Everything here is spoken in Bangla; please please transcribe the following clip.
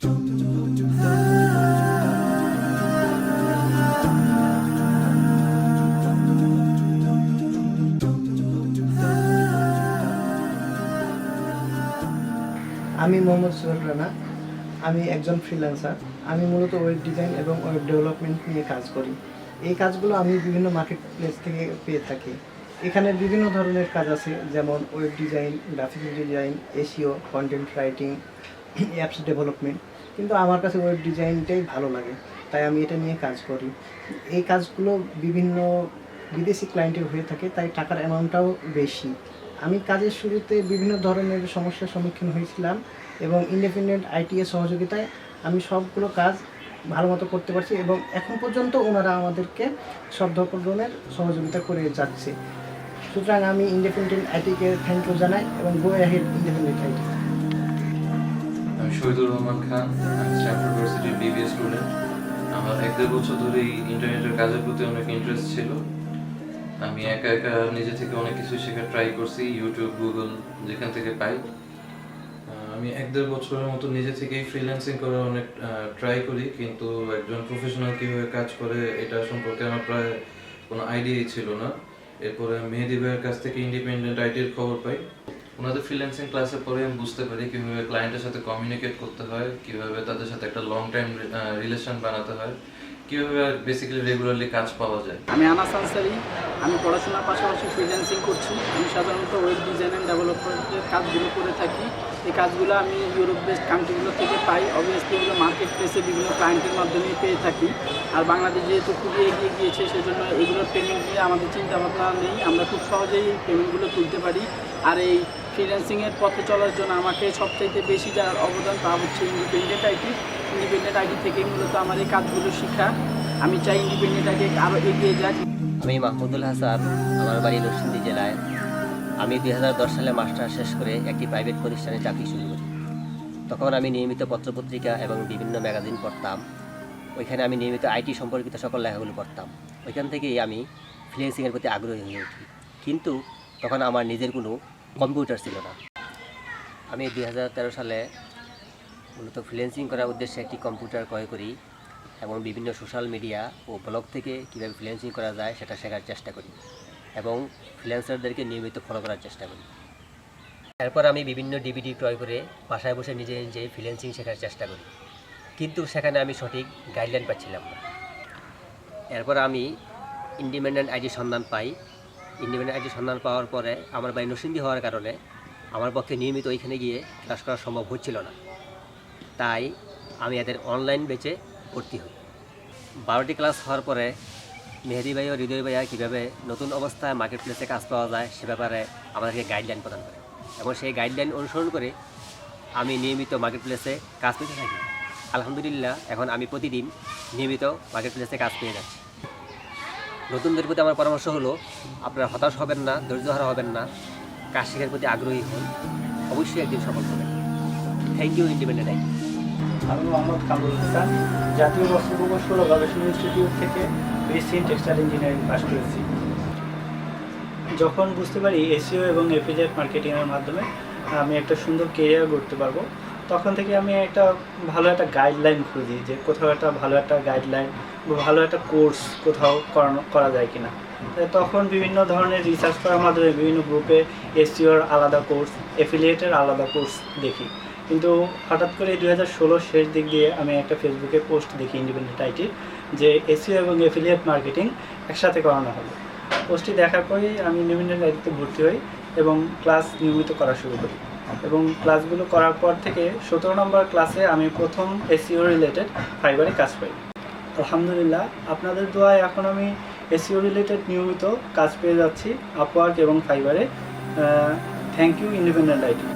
আমি মোহাম্মদ সোহেল রানা। আমি একজন ফ্রিল্যান্সার। আমি মূলত ওয়েব ডিজাইন এবং ওয়েব ডেভেলপমেন্ট নিয়ে কাজ করি। এই কাজগুলো আমি বিভিন্ন মার্কেট প্লেস থেকে পেয়ে থাকি। এখানে বিভিন্ন ধরনের কাজ আছে, যেমন web design, graphics design, SEO, content writing, apps development. কিন্তু আমার কাছে ওয়েব ডিজাইনটাই ভালো লাগে, তাই আমি এটা নিয়ে কাজ করি। এই কাজগুলো বিভিন্ন বিদেশি ক্লায়েন্টের হয়ে থাকে, তাই টাকার অ্যামাউন্টটাও বেশি। আমি কাজের শুরুতে বিভিন্ন ধরনের সমস্যার সম্মুখীন হয়েছিলাম এবং ইন্ডিপেন্ডেন্ট আইটিএর সহযোগিতায় আমি সবগুলো কাজ ভালো মতো করতে পারছি এবং এখন পর্যন্ত ওনারা আমাদেরকে সব ধরনের সহযোগিতা করে যাচ্ছে। সুতরাং আমি ইন্ডিপেন্ডেন্ট আইটিকে থ্যাংক ইউ জানাই এবং গো অ্যাহেড ইন্ডিপেন্ডেন্ট আইটি। আমি শহীদুর রহমান খান, আমি স্ট্যানফোর্ড ইউনিভার্সিটির বিবিএ স্টুডেন্ট। আমার 1-1.5 বছর ধরেই ইন্টারনেটের কাজের প্রতি অনেক ইন্টারেস্ট ছিল। আমি একা একা নিজে থেকে অনেক কিছু শেখার ট্রাই করছি, ইউটিউব, গুগল, যেখান থেকে পাই। আমি 1-1.5 বছরের মতো নিজে থেকেই ফ্রিল্যান্সিং করার অনেক ট্রাই করি, কিন্তু একজন প্রফেশনাল কীভাবে কাজ করে এটা সম্পর্কে আমার প্রায় কোনো আইডিয়াই ছিল না। এরপরে মেহেদি ভাইয়ের কাছ থেকে ইন্ডিপেন্ডেন্ট আইটির খবর পাই। ওনাদের ফ্রিল্যান্সিং ক্লাসে পরে আমি বুঝতে পারি কীভাবে ক্লায়েন্টের সাথে কমিউনিকেট করতে হয়, কীভাবে তাদের সাথে একটা লং টাইম রিলেশন বানাতে হয়, কীভাবে বেসিক্যালি রেগুলারলি কাজ পাওয়া যায়। আমি আনাস আনসারি। আমি পড়াশোনার পাশাপাশি ফ্রিল্যান্সিং করছি। আমি সাধারণত ওয়েব ডিজাইন অ্যান্ড ডেভেলপমেন্টের কাজগুলো করে থাকি। এই কাজগুলো আমি ইউরোপ বেসড কান্ট্রিগুলো থেকে পাই। অবভিয়াসলি এগুলো মার্কেট প্লেসে বিভিন্ন ক্লায়েন্টের মাধ্যমে পেয়ে থাকি। আর বাংলাদেশ যেহেতু খুবই এগিয়ে গিয়েছে, সেজন্য এগুলোর পেমেন্ট নিয়ে আমাদের চিন্তাভাবনা নেই। আমরা খুব সহজেই পেমেন্টগুলো তুলতে পারি। আর এই ফ্রিল্যান্সিংয়ের পথে চলার জন্য আমাকে সবচাইতে বেশি যার অবদান তা হচ্ছে ইন্ডিপেন্ডেন্ট আইটি। ইন্ডিপেন্ডেন্ট আইটি থেকেই মূলত আমার এই কাজগুলো শেখা। আমি চাই ইন্ডিপেন্ডেন্ট আইটি আরও এগিয়ে যাক। আমি মাহমুদুল হাসান, আমার বাড়ি নরসিংদী জেলায়। আমি 2010 সালে মাস্টার শেষ করে একটি প্রাইভেট প্রতিষ্ঠানে চাকরি শুরু করি। তখন আমি নিয়মিত পত্রপত্রিকা এবং বিভিন্ন ম্যাগাজিন পড়তাম। ওইখানে আমি নিয়মিত আইটি সম্পর্কিত সকল লেখাগুলো পড়তাম। ওইখান থেকেই আমি ফ্রিল্যান্সিংয়ের প্রতি আগ্রহী হয়ে উঠি। কিন্তু তখন আমার নিজের কোনো কম্পিউটার ছিল না। আমি 2013 সালে মূলত ফ্রিল্যান্সিং করার উদ্দেশ্যে একটি কম্পিউটার ক্রয় করি এবং বিভিন্ন সোশ্যাল মিডিয়া ও ব্লগ থেকে কীভাবে ফ্রিল্যান্সিং করা যায় সেটা শেখার চেষ্টা করি এবং ফ্রিল্যান্সারদেরকে নিয়মিত ফলো করার চেষ্টা করি। এরপর আমি বিভিন্ন ডিভিডি ক্রয় করে বাসায় বসে নিজে নিজে ফ্রিল্যান্সিং শেখার চেষ্টা করি, কিন্তু সেখানে আমি সঠিক গাইডলাইন পাচ্ছিলাম না। এরপর আমি ইন্ডিপেন্ডেন্ট আইটির সন্ধান পাই। ইন্ডিপেন্ডেন্ট আইটির সন্ধান পাওয়ার পরে আমার বাড়ি নরসিংদী হওয়ার কারণে আমার পক্ষে নিয়মিত ওইখানে গিয়ে ক্লাস করা সম্ভব হচ্ছিল না। তাই আমি এদের অনলাইন বেচে ভর্তি হই। 12টি ক্লাস হওয়ার পরে মেহেদি ভাই ও হৃদয় ভাইয়া কীভাবে নতুন অবস্থায় মার্কেট প্লেসে কাজ পাওয়া যায় সে ব্যাপারে আমাদেরকে গাইডলাইন প্রদান করে এবং সেই গাইডলাইন অনুসরণ করে আমি নিয়মিত মার্কেট প্লেসে কাজ পেতে থাকি। আলহামদুলিল্লাহ, এখন আমি প্রতিদিন নিয়মিত মার্কেট প্লেসে কাজ পেয়ে যাচ্ছি। নতুনদের প্রতি আমার পরামর্শ হলো, আপনারা হতাশ হবেন না, ধৈর্য হারা হবেন না, কাজ শেখার প্রতি আগ্রহী হন, অবশ্যই একদিন সফল হবেন। Thank you independent IT. আমি মোহাম্মদ কামরুল হাসান, জাতীয় বস্ত্র প্রকৌশল ও গবেষণা ইনস্টিটিউট থেকে BSc in textile engineering pass করেছি। যখন বুঝতে পারি এসইও এবং এফিলিয়েট মার্কেটিংয়ের মাধ্যমে আমি একটা সুন্দর কেরিয়ার গড়তে পারবো, তখন থেকে আমি একটা ভালো একটা গাইডলাইন খুঁজি যে কোথাও একটা ভালো একটা গাইডলাইন বা ভালো একটা কোর্স কোথাও করা যায় কিনা। তখন বিভিন্ন ধরনের রিসার্চ করার মাধ্যমে বিভিন্ন গ্রুপে এসইওর আলাদা কোর্স, এফিলিয়েটের আলাদা কোর্স দেখি। কিন্তু হঠাৎ করে 2016 শেষ দিক দিয়ে আমি একটা ফেসবুকে পোস্ট দেখি ইন্ডিপেন্ডেন্ট আইটির, যে এসইও এবং এফিলিয়েট মার্কেটিং একসাথে করানো হবে। পোস্টটি দেখার পরেই আমি ইন্ডিপেন্ডেন্ট আইটিতে ভর্তি হই এবং ক্লাস নিয়মিত করা শুরু করি। এবং ক্লাসগুলো করার পর থেকে 17 নম্বর ক্লাসে আমি প্রথম এসইও রিলেটেড ফাইবারে কাজ পাই। আলহামদুলিল্লাহ, আপনাদের দোয়ায় এখন আমি এসইও রিলেটেড নিয়মিত কাজ পেয়ে যাচ্ছি আপওয়ার্ক এবং ফাইবারে। Thank you independent IT.